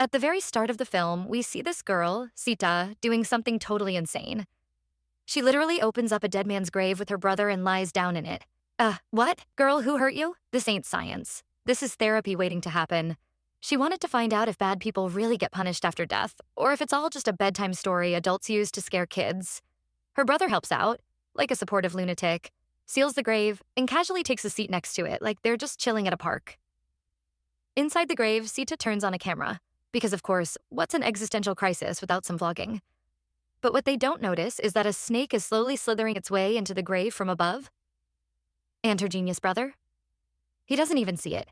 At the very start of the film, we see this girl, Sita, doing something totally insane. She literally opens up a dead man's grave with her brother and lies down in it. What? Girl, who hurt you? This ain't science. This is therapy waiting to happen. She wanted to find out if bad people really get punished after death, or if it's all just a bedtime story adults use to scare kids. Her brother helps out, like a supportive lunatic, seals the grave, and casually takes a seat next to it, like they're just chilling at a park. Inside the grave, Sita turns on a camera. Because, of course, what's an existential crisis without some vlogging? But what they don't notice is that a snake is slowly slithering its way into the grave from above. And her genius brother? He doesn't even see it.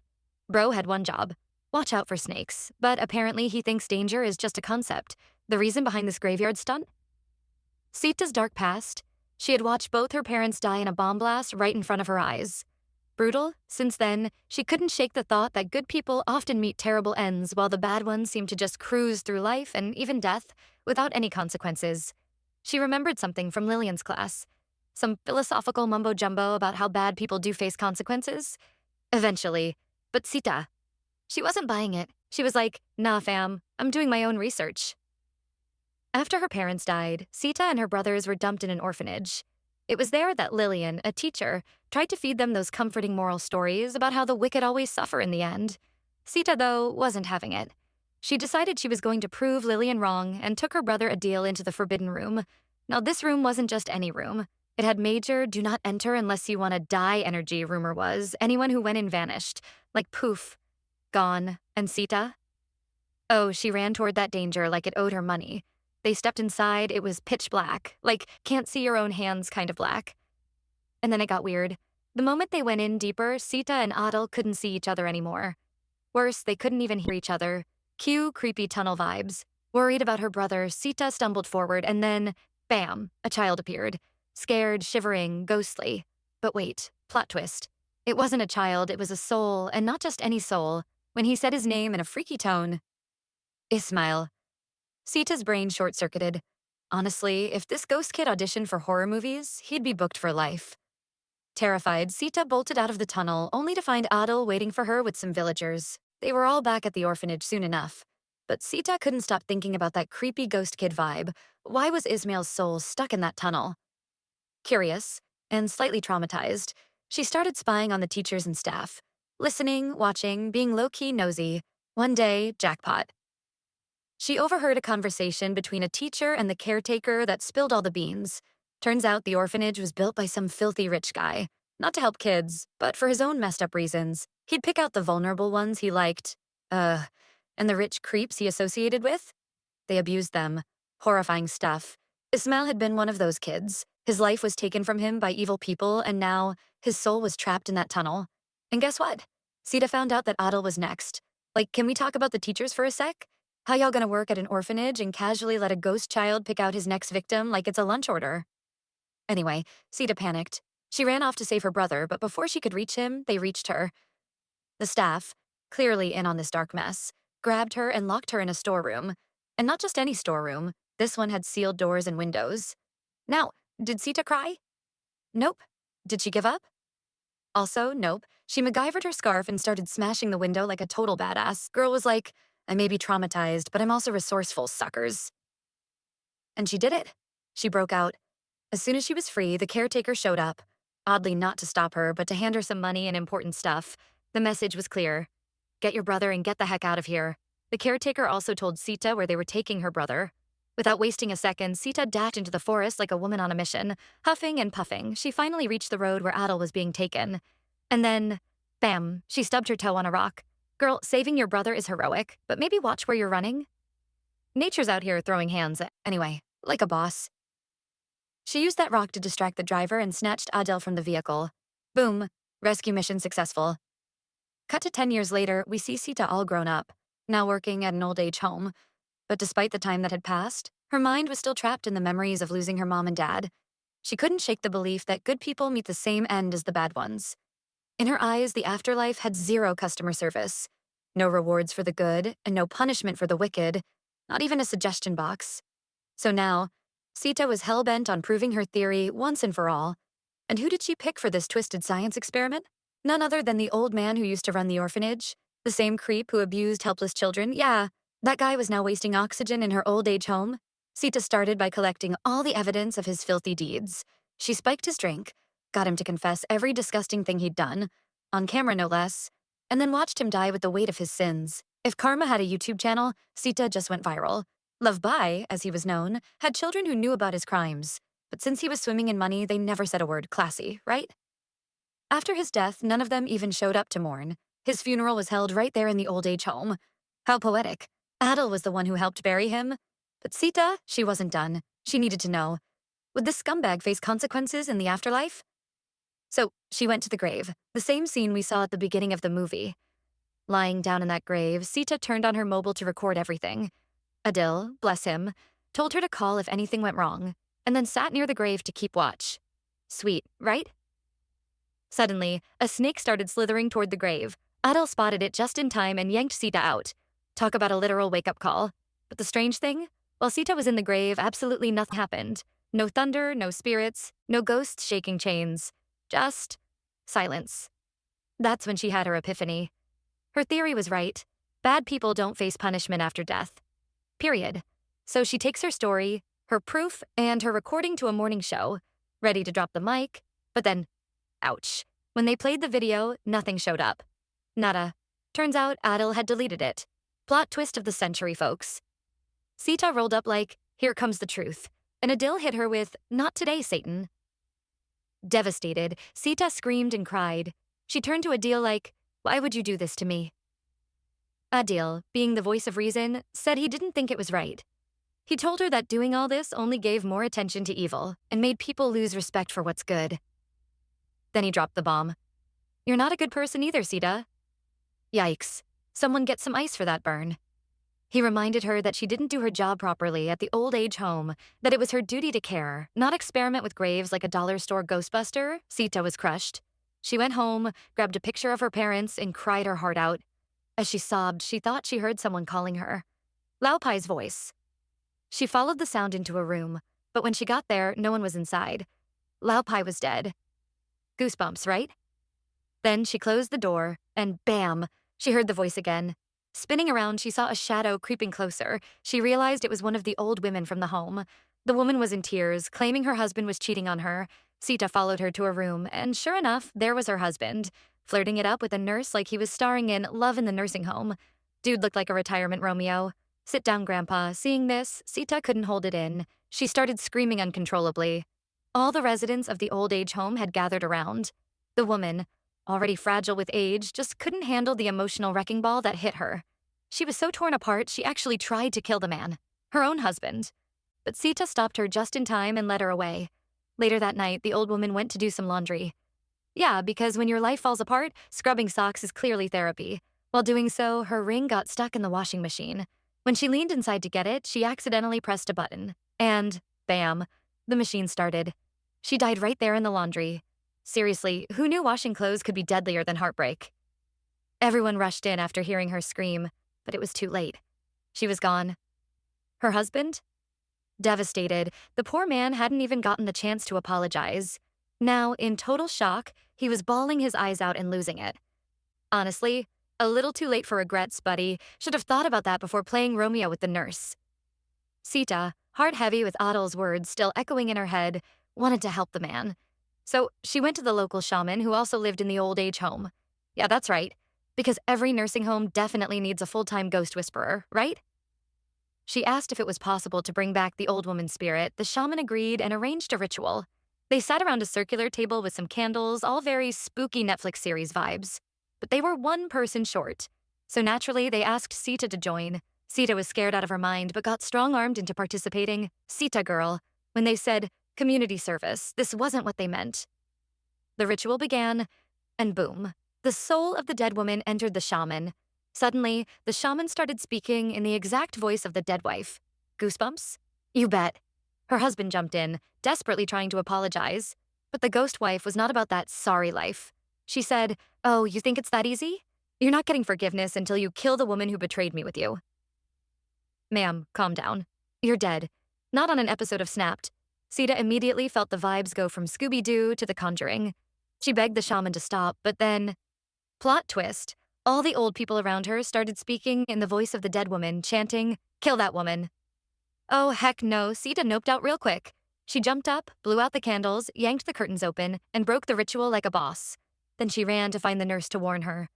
Bro had one job: watch out for snakes, but apparently he thinks danger is just a concept, the reason behind this graveyard stunt. Sita's dark past: she had watched both her parents die in a bomb blast right in front of her eyes. Brutal, since then, she couldn't shake the thought that good people often meet terrible ends while the bad ones seem to just cruise through life and even death without any consequences. She remembered something from Lillian's class. Some philosophical mumbo-jumbo about how bad people do face consequences. Eventually. But Sita, she wasn't buying it. She was like, nah fam, I'm doing my own research. After her parents died, Sita and her brothers were dumped in an orphanage. It was there that Lillian, a teacher, tried to feed them those comforting moral stories about how the wicked always suffer in the end. Sita, though, wasn't having it. She decided she was going to prove Lillian wrong and took her brother Adil into the forbidden room. Now, this room wasn't just any room. It had major do not enter unless you want to die energy, rumor was. Anyone who went in vanished. Like poof. Gone. And Sita? Oh, she ran toward that danger like it owed her money. They stepped inside, it was pitch black, like can't see your own hands kind of black. And then it got weird. The moment they went in deeper, Sita and Adil couldn't see each other anymore. Worse, they couldn't even hear each other. Cue creepy tunnel vibes. Worried about her brother, Sita stumbled forward and then, bam, a child appeared. Scared, shivering, ghostly. But wait, plot twist. It wasn't a child, it was a soul, and not just any soul. When he said his name in a freaky tone, Ismail. Sita's brain short-circuited. Honestly, if this ghost kid auditioned for horror movies, he'd be booked for life. Terrified, Sita bolted out of the tunnel, only to find Adil waiting for her with some villagers. They were all back at the orphanage soon enough. But Sita couldn't stop thinking about that creepy ghost kid vibe. Why was Ismail's soul stuck in that tunnel? Curious, and slightly traumatized, she started spying on the teachers and staff. Listening, watching, being low-key nosy. One day, jackpot. She overheard a conversation between a teacher and the caretaker that spilled all the beans. Turns out the orphanage was built by some filthy rich guy. Not to help kids, but for his own messed up reasons. He'd pick out the vulnerable ones he liked. And the rich creeps he associated with? They abused them. Horrifying stuff. Ismail had been one of those kids. His life was taken from him by evil people, and now his soul was trapped in that tunnel. And guess what? Sita found out that Adil was next. Like, can we talk about the teachers for a sec? How y'all gonna work at an orphanage and casually let a ghost child pick out his next victim like it's a lunch order? Anyway, Sita panicked. She ran off to save her brother, but before she could reach him, they reached her. The staff, clearly in on this dark mess, grabbed her and locked her in a storeroom. And not just any storeroom. This one had sealed doors and windows. Now, did Sita cry? Nope. Did she give up? Also, nope. She MacGyvered her scarf and started smashing the window like a total badass. Girl was like, I may be traumatized, but I'm also resourceful, suckers. And she did it. She broke out. As soon as she was free, the caretaker showed up. Oddly not to stop her, but to hand her some money and important stuff. The message was clear. Get your brother and get the heck out of here. The caretaker also told Sita where they were taking her brother. Without wasting a second, Sita dashed into the forest like a woman on a mission. Huffing and puffing, she finally reached the road where Adil was being taken. And then, bam, she stubbed her toe on a rock. Girl, saving your brother is heroic, but maybe watch where you're running. Nature's out here throwing hands, anyway, like a boss. She used that rock to distract the driver and snatched Adil from the vehicle. Boom, rescue mission successful. Cut to 10 years later, we see Sita all grown up, now working at an old age home. But despite the time that had passed, her mind was still trapped in the memories of losing her mom and dad. She couldn't shake the belief that good people meet the same end as the bad ones. In her eyes, the afterlife had zero customer service. No rewards for the good, and no punishment for the wicked, not even a suggestion box. So now, Sita was hell-bent on proving her theory once and for all. And who did she pick for this twisted science experiment? None other than the old man who used to run the orphanage, the same creep who abused helpless children. Yeah, That guy was now wasting oxygen in her old age home. Sita started by collecting all the evidence of his filthy deeds. She spiked his drink, got him to confess every disgusting thing he'd done, on camera no less, and then watched him die with the weight of his sins. If Karma had a YouTube channel, Sita just went viral. Love Bai, as he was known, had children who knew about his crimes. But since he was swimming in money, they never said a word. Classy, right? After his death, none of them even showed up to mourn. His funeral was held right there in the old age home. How poetic. Adil was the one who helped bury him. But Sita, she wasn't done. She needed to know. Would this scumbag face consequences in the afterlife? So she went to the grave, the same scene we saw at the beginning of the movie. Lying down in that grave, Sita turned on her mobile to record everything. Adil, bless him, told her to call if anything went wrong, and then sat near the grave to keep watch. Sweet, right? Suddenly, a snake started slithering toward the grave. Adil spotted it just in time and yanked Sita out. Talk about a literal wake-up call. But the strange thing? While Sita was in the grave, absolutely nothing happened. No thunder, no spirits, no ghosts shaking chains. Just silence. That's when she had her epiphany. Her theory was right. Bad people don't face punishment after death. Period. So she takes her story, her proof, and her recording to a morning show, ready to drop the mic, but then, ouch. When they played the video, nothing showed up. Nada. Turns out Adil had deleted it. Plot twist of the century, folks. Sita rolled up like, here comes the truth, and Adil hit her with, not today, Satan. Devastated, Sita screamed and cried. She turned to Adil like, why would you do this to me? Adil, being the voice of reason, said he didn't think it was right. He told her that doing all this only gave more attention to evil and made people lose respect for what's good. Then he dropped the bomb. You're not a good person either, Sita. Yikes. Someone get some ice for that burn. He reminded her that she didn't do her job properly at the old age home, that it was her duty to care, not experiment with graves like a dollar store Ghostbuster. Sita was crushed. She went home, grabbed a picture of her parents, and cried her heart out. As she sobbed, she thought she heard someone calling her. Laopai's voice. She followed the sound into a room, but when she got there, no one was inside. Laopai was dead. Goosebumps, right? Then she closed the door, and bam, she heard the voice again. Spinning around, she saw a shadow creeping closer. She realized it was one of the old women from the home. The woman was in tears, claiming her husband was cheating on her. Sita followed her to a room, and sure enough, there was her husband, flirting it up with a nurse like he was starring in Love in the Nursing Home. Dude looked like a retirement Romeo. Sit down, Grandpa. Seeing this, Sita couldn't hold it in. She started screaming uncontrollably. All the residents of the old age home had gathered around. The woman, already fragile with age, just couldn't handle the emotional wrecking ball that hit her. She was so torn apart, she actually tried to kill the man, her own husband. But Sita stopped her just in time and led her away. Later that night, the old woman went to do some laundry. Yeah, because when your life falls apart, scrubbing socks is clearly therapy. While doing so, her ring got stuck in the washing machine. When she leaned inside to get it, she accidentally pressed a button. And, bam, the machine started. She died right there in the laundry. Seriously, who knew washing clothes could be deadlier than heartbreak? Everyone rushed in after hearing her scream, but it was too late. She was gone. Her husband? Devastated, the poor man hadn't even gotten the chance to apologize. Now, in total shock, he was bawling his eyes out and losing it. Honestly, a little too late for regrets, buddy. Should have thought about that before playing Romeo with the nurse. Sita, heart heavy with Adil's words still echoing in her head, wanted to help the man. So she went to the local shaman who also lived in the old age home. Yeah, that's right, because every nursing home definitely needs a full-time ghost whisperer, right? She asked if it was possible to bring back the old woman's spirit. The shaman agreed and arranged a ritual. They sat around a circular table with some candles, all very spooky Netflix series vibes. But they were one person short. So naturally, they asked Sita to join. Sita was scared out of her mind, but got strong-armed into participating. Sita girl. When they said, community service, this wasn't what they meant. The ritual began, and boom. The soul of the dead woman entered the shaman. Suddenly, the shaman started speaking in the exact voice of the dead wife. Goosebumps? You bet. Her husband jumped in, desperately trying to apologize. But the ghost wife was not about that sorry life. She said, oh, you think it's that easy? You're not getting forgiveness until you kill the woman who betrayed me with you. Ma'am, calm down. You're dead. Not on an episode of Snapped. Sita immediately felt the vibes go from Scooby-Doo to The Conjuring. She begged the shaman to stop, but then... Plot twist. All the old people around her started speaking in the voice of the dead woman, chanting, "Kill that woman." Oh, heck no, Sita noped out real quick. She jumped up, blew out the candles, yanked the curtains open, and broke the ritual like a boss. Then she ran to find the nurse to warn her.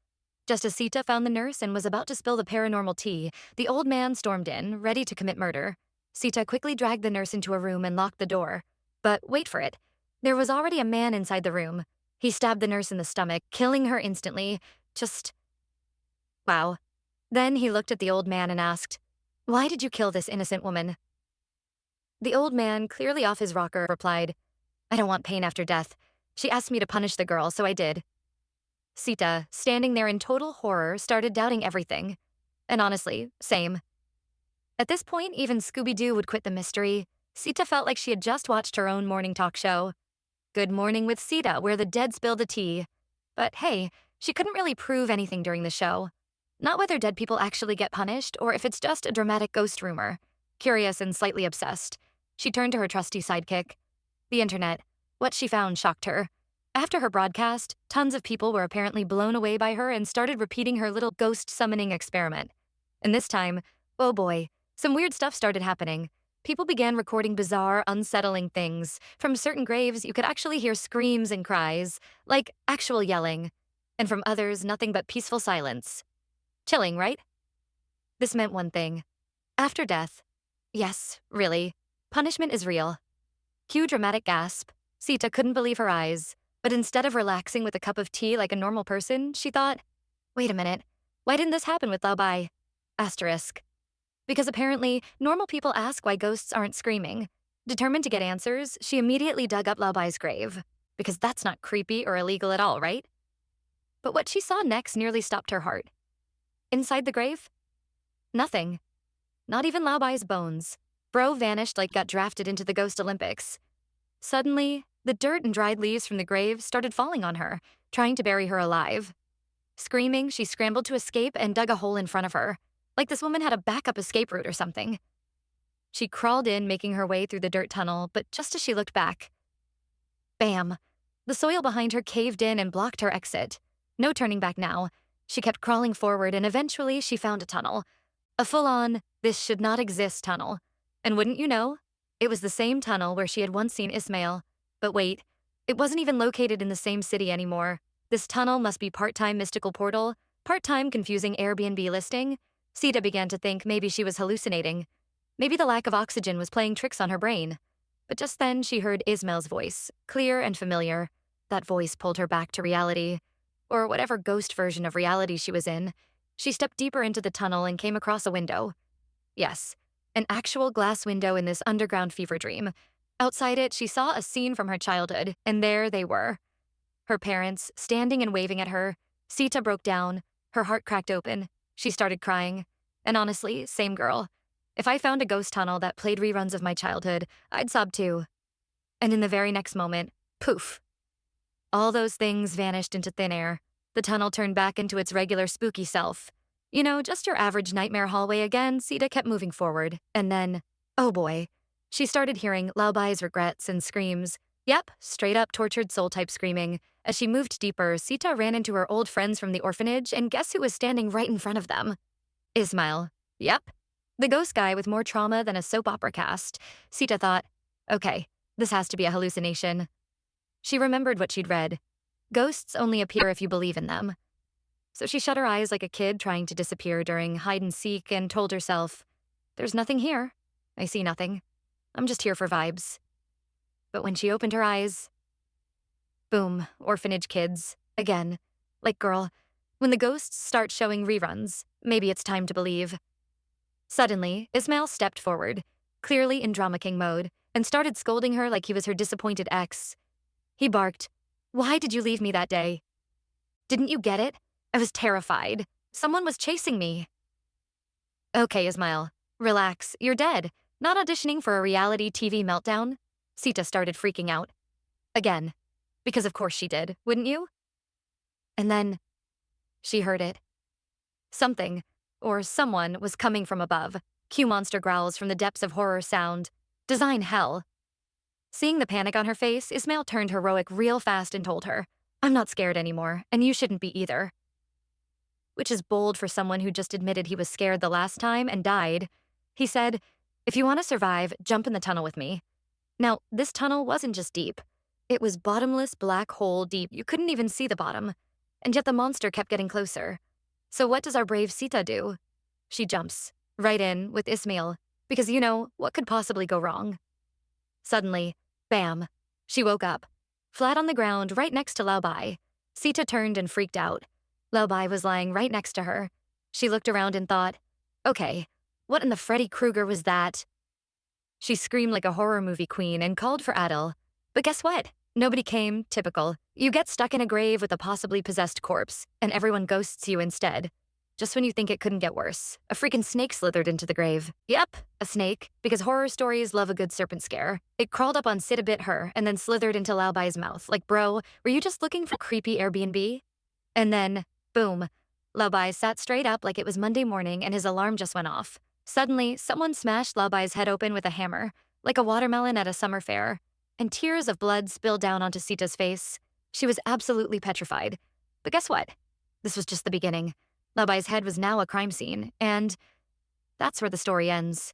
Just as Sita found the nurse and was about to spill the paranormal tea, the old man stormed in, ready to commit murder. Sita quickly dragged the nurse into a room and locked the door. But wait for it. There was already a man inside the room. He stabbed the nurse in the stomach, killing her instantly. Just wow. Then he looked at the old man and asked, "Why did you kill this innocent woman?" The old man, clearly off his rocker, replied, "I don't want pain after death. She asked me to punish the girl, so I did." Sita, standing there in total horror, started doubting everything. And honestly, same. At this point, even Scooby-Doo would quit the mystery. Sita felt like she had just watched her own morning talk show. Good Morning with Sita, where the dead spilled the tea. But hey, she couldn't really prove anything during the show. Not whether dead people actually get punished or if it's just a dramatic ghost rumor. Curious and slightly obsessed, she turned to her trusty sidekick. The internet. What she found shocked her. After her broadcast, tons of people were apparently blown away by her and started repeating her little ghost summoning experiment. And this time, oh boy, some weird stuff started happening. People began recording bizarre, unsettling things. From certain graves, you could actually hear screams and cries, like actual yelling. And from others, nothing but peaceful silence. Chilling, right? This meant one thing. After death, yes, really, punishment is real. Cue dramatic gasp. Sita couldn't believe her eyes. But instead of relaxing with a cup of tea like a normal person, she thought, wait a minute, why didn't this happen with Lao Bai? Asterisk. Because apparently, normal people ask why ghosts aren't screaming. Determined to get answers, she immediately dug up Lao Bai's grave. Because that's not creepy or illegal at all, right? But what she saw next nearly stopped her heart. Inside the grave? Nothing. Not even Lao Bai's bones. Bro vanished like got drafted into the Ghost Olympics. Suddenly, the dirt and dried leaves from the grave started falling on her, trying to bury her alive. Screaming, she scrambled to escape and dug a hole in front of her, like this woman had a backup escape route or something. She crawled in, making her way through the dirt tunnel, but just as she looked back, bam! The soil behind her caved in and blocked her exit. No turning back now. She kept crawling forward, and eventually she found a tunnel. A full-on, this should not exist tunnel. And wouldn't you know, it was the same tunnel where she had once seen Ismail. But wait, it wasn't even located in the same city anymore. This tunnel must be part-time mystical portal, part-time confusing Airbnb listing. Sita began to think maybe she was hallucinating. Maybe the lack of oxygen was playing tricks on her brain. But just then she heard Ismail's voice, clear and familiar. That voice pulled her back to reality, or whatever ghost version of reality she was in. She stepped deeper into the tunnel and came across a window. Yes, an actual glass window in this underground fever dream. Outside it, she saw a scene from her childhood, and there they were. Her parents, standing and waving at her. Sita broke down. Her heart cracked open. She started crying. And honestly, same girl. If I found a ghost tunnel that played reruns of my childhood, I'd sob too. And in the very next moment, poof. All those things vanished into thin air. The tunnel turned back into its regular spooky self. You know, just your average nightmare hallway again. Sita kept moving forward. And then, oh boy. She started hearing Lao Bai's regrets and screams. Yep, straight up tortured soul type screaming. As she moved deeper, Sita ran into her old friends from the orphanage, and guess who was standing right in front of them? Ismail. Yep. The ghost guy with more trauma than a soap opera cast. Sita thought, okay, this has to be a hallucination. She remembered what she'd read. Ghosts only appear if you believe in them. So she shut her eyes like a kid trying to disappear during hide and seek and told herself, there's nothing here. I see nothing. I'm just here for vibes. But when she opened her eyes, boom, orphanage kids. Again. Like, girl, when the ghosts start showing reruns, maybe it's time to believe. Suddenly, Ismail stepped forward, clearly in drama king mode, and started scolding her like he was her disappointed ex. He barked, "Why did you leave me that day? Didn't you get it? I was terrified. Someone was chasing me." Okay, Ismail, relax, you're dead. Not auditioning for a reality TV meltdown? Sita started freaking out. Again. Because of course she did, wouldn't you? And then she heard it. Something, or someone, was coming from above. Cue monster growls from the depths of horror sound. Design hell. Seeing the panic on her face, Ismail turned heroic real fast and told her, I'm not scared anymore, and you shouldn't be either. which is bold for someone who just admitted he was scared the last time and died. He said, "If you want to survive, jump in the tunnel with me." Now, this tunnel wasn't just deep. It was bottomless black hole deep. You couldn't even see the bottom. And yet the monster kept getting closer. So what does our brave Sita do? She jumps right in with Ismail, because what could possibly go wrong? Suddenly, bam, she woke up, flat on the ground right next to Lao Bai. Sita turned and freaked out. Lao Bai was lying right next to her. She looked around and thought, okay, what in the Freddy Krueger was that? She screamed like a horror movie queen and called for Adil. But guess what? Nobody came, typical. You get stuck in a grave with a possibly possessed corpse, and everyone ghosts you instead. Just when you think it couldn't get worse, a freaking snake slithered into the grave. Yep, a snake, because horror stories love a good serpent scare. It crawled up on Sita, bit her, and then slithered into Lao Bai's mouth. Like, bro, were you just looking for creepy Airbnb? And then, boom, Lao Bai sat straight up like it was Monday morning and his alarm just went off. Suddenly, someone smashed Lao Bai's head open with a hammer, like a watermelon at a summer fair, and tears of blood spilled down onto Sita's face. She was absolutely petrified. But guess what? This was just the beginning. Lao Bai's head was now a crime scene, and that's where the story ends.